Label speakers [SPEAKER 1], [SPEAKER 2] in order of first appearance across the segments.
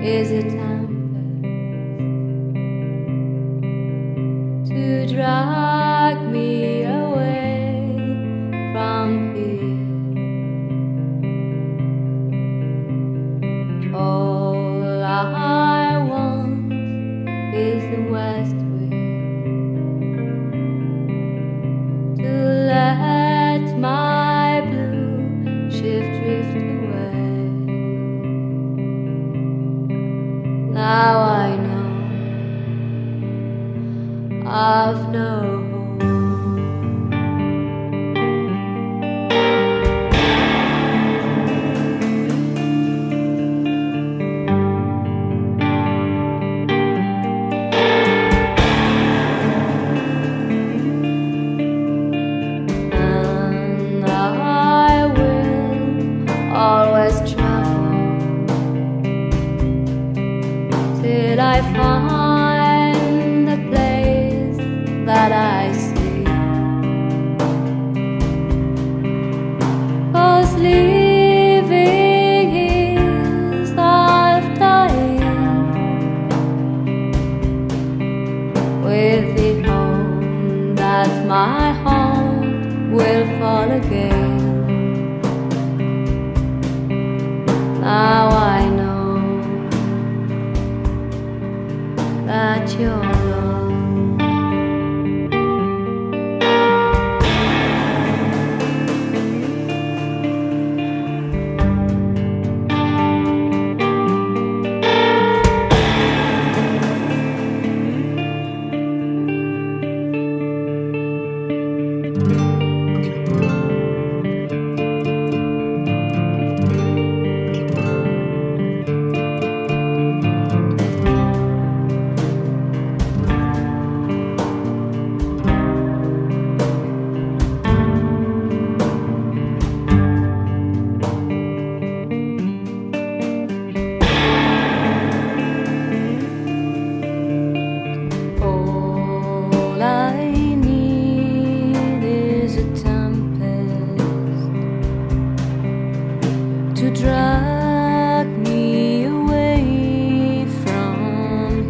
[SPEAKER 1] is a tempest to drag me away from here. All I want is the west wind to let my blue ship drift away. Now I know I've no hope. And I will always travel till I find the place that I see. 'Cause living is half dying, with the hope that my heart will fall again. Now I know that you're love. All I need is a tempest to drag me away from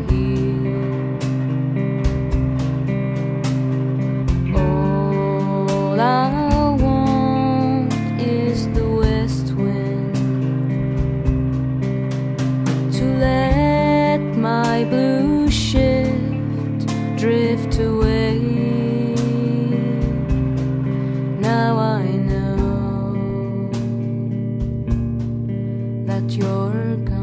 [SPEAKER 1] here. All I want is the west wind to let my blue shift drift away. Now I know that you're gone.